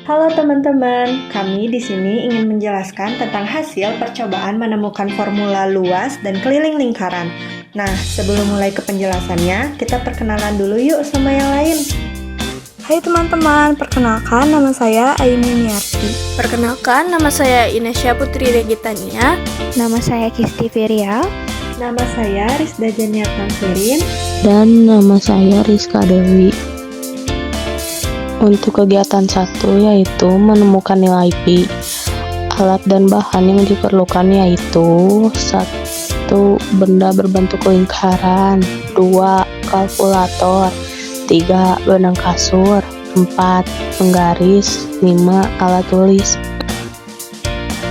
Halo teman-teman, kami di sini ingin menjelaskan tentang hasil percobaan menemukan formula luas dan keliling lingkaran. Nah, sebelum mulai ke penjelasannya, kita perkenalan dulu yuk sama yang lain. Hai teman-teman, perkenalkan nama saya Aini Niarti. Perkenalkan, nama saya Inesya Putri Regitania. Nama saya Kisti Firial. Nama saya Rizda Janiat Tamsirin. Dan nama saya Rizka Dewi. Untuk kegiatan 1 yaitu menemukan nilai pi. Alat dan bahan yang diperlukan yaitu 1. Benda berbentuk lingkaran, 2. Kalkulator, 3. Benang kasur, 4. Penggaris, 5. Alat tulis.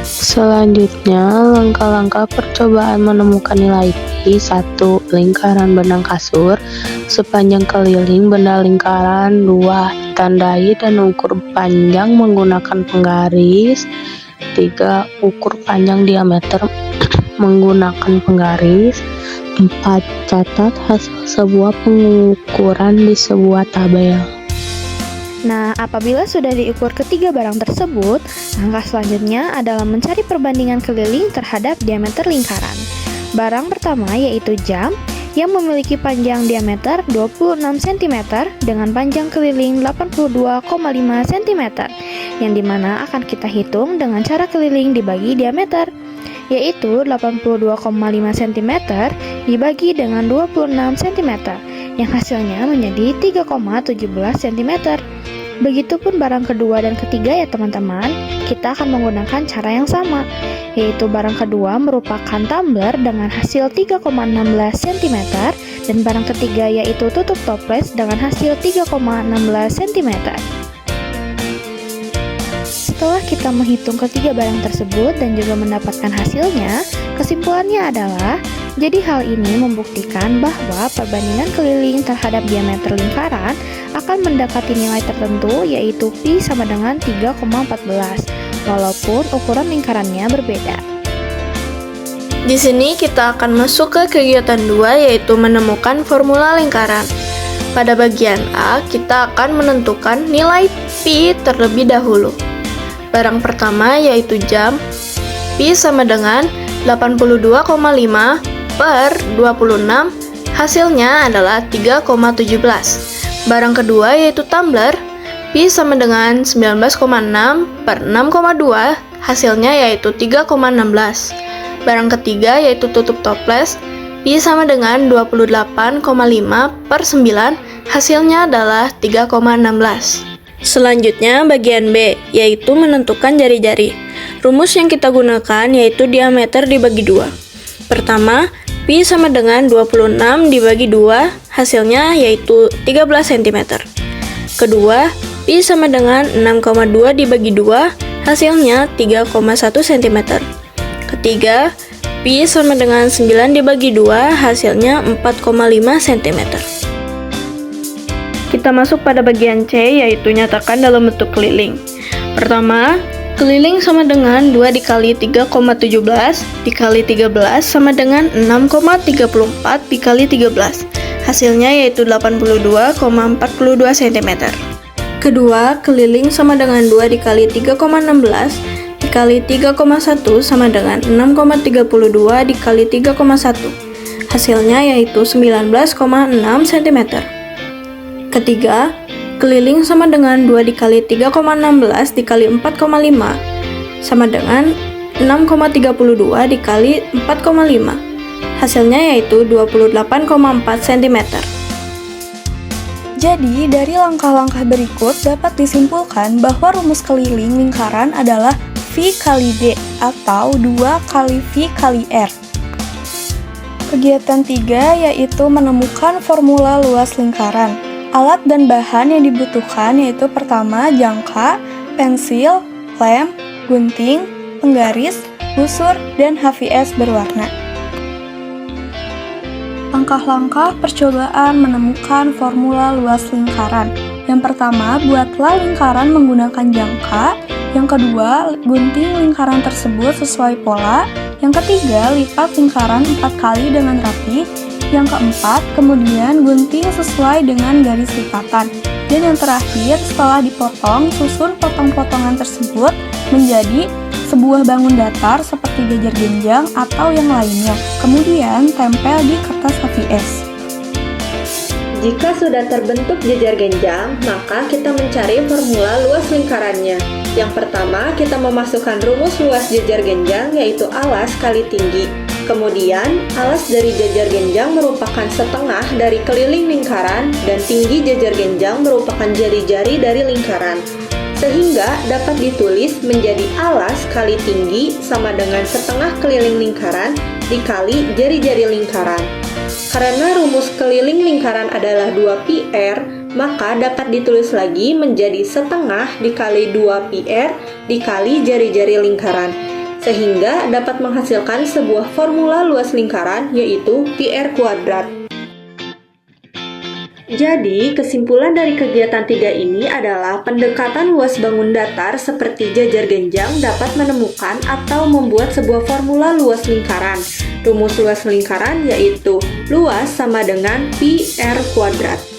Selanjutnya, langkah-langkah percobaan menemukan nilai pi. 1. Lingkaran benang kasur sepanjang keliling benda lingkaran. 2. Tandai dan ukur panjang menggunakan penggaris. 3. Ukur panjang diameter menggunakan penggaris. 4. Catat hasil sebuah pengukuran di sebuah tabel. Nah, apabila sudah diukur ketiga barang tersebut, langkah selanjutnya adalah mencari perbandingan keliling terhadap diameter lingkaran. Barang pertama yaitu jam yang memiliki panjang diameter 26 cm dengan panjang keliling 82,5 cm, yang dimana akan kita hitung dengan cara keliling dibagi diameter, yaitu 82,5 cm dibagi dengan 26 cm, yang hasilnya menjadi 3,17 cm. Begitupun barang kedua dan ketiga ya teman-teman, kita akan menggunakan cara yang sama, yaitu barang kedua merupakan tumbler dengan hasil 3,16 cm dan barang ketiga yaitu tutup toples dengan hasil 3,16 cm. Setelah kita menghitung ketiga barang tersebut dan juga mendapatkan hasilnya, kesimpulannya adalah jadi hal ini membuktikan bahwa perbandingan keliling terhadap diameter lingkaran akan mendekati nilai tertentu, yaitu pi sama dengan 3,14 walaupun ukuran lingkarannya berbeda. Di sini kita akan masuk ke kegiatan 2 yaitu menemukan formula lingkaran. Pada bagian A, kita akan menentukan nilai pi terlebih dahulu. Barang pertama yaitu jam. Pi sama dengan 82,5 per 26, hasilnya adalah 3,17. Barang kedua yaitu tumbler. Pi sama dengan 19,6 per 6,2, hasilnya yaitu 3,16. Barang ketiga yaitu tutup toples. Pi sama dengan 28,5 per 9, hasilnya adalah 3,16. Selanjutnya bagian B, yaitu menentukan jari-jari. Rumus yang kita gunakan yaitu diameter dibagi 2. Pertama, pi sama dengan 26 dibagi 2, hasilnya yaitu 13 cm. Kedua, pi sama dengan 6,2 dibagi 2, hasilnya 3,1 cm. Ketiga, pi sama dengan 9 dibagi 2, hasilnya 4,5 cm. Kita masuk pada bagian C, yaitu nyatakan dalam bentuk keliling. Pertama, keliling sama dengan 2 dikali 3,17 dikali 13 sama dengan 6,34 dikali 13. Hasilnya yaitu 82,42 cm. Kedua, keliling sama dengan 2 dikali 3,16 dikali 3,1 sama dengan 6,32 dikali 3,1. Hasilnya yaitu 19,6 cm. Ketiga, keliling sama dengan 2 dikali 3,16 dikali 4,5 sama dengan 6,32 dikali 4,5. Hasilnya yaitu 28,4 cm. Jadi, dari langkah-langkah berikut dapat disimpulkan bahwa rumus keliling lingkaran adalah V kali D atau 2 kali V kali R. Kegiatan 3 yaitu menemukan formula luas lingkaran. Alat dan bahan yang dibutuhkan yaitu pertama jangka, pensil, lem, gunting, penggaris, busur, dan HVS berwarna. Langkah-langkah percobaan menemukan formula luas lingkaran. Yang pertama, buatlah lingkaran menggunakan jangka. Yang kedua, gunting lingkaran tersebut sesuai pola. Yang ketiga, lipat lingkaran 4 kali dengan rapi. Yang keempat, kemudian gunting sesuai dengan garis lipatan. Dan yang terakhir, setelah dipotong, susun potong-potongan tersebut menjadi sebuah bangun datar seperti jajar genjang atau yang lainnya. Kemudian tempel di kertas HVS. Jika sudah terbentuk jajar genjang, maka kita mencari formula luas lingkarannya. Yang pertama, kita memasukkan rumus luas jajar genjang, yaitu alas kali tinggi. Kemudian, alas dari jajar genjang merupakan setengah dari keliling lingkaran, dan tinggi jajar genjang merupakan jari-jari dari lingkaran. Sehingga dapat ditulis menjadi alas kali tinggi sama dengan setengah keliling lingkaran dikali jari-jari lingkaran. Karena rumus keliling lingkaran adalah 2πr, maka dapat ditulis lagi menjadi setengah dikali 2πr dikali jari-jari lingkaran, sehingga dapat menghasilkan sebuah formula luas lingkaran, yaitu πr kuadrat. Jadi, kesimpulan dari kegiatan 3 ini adalah pendekatan luas bangun datar seperti jajar genjang dapat menemukan atau membuat sebuah formula luas lingkaran. Rumus luas lingkaran yaitu luas sama dengan πr kuadrat.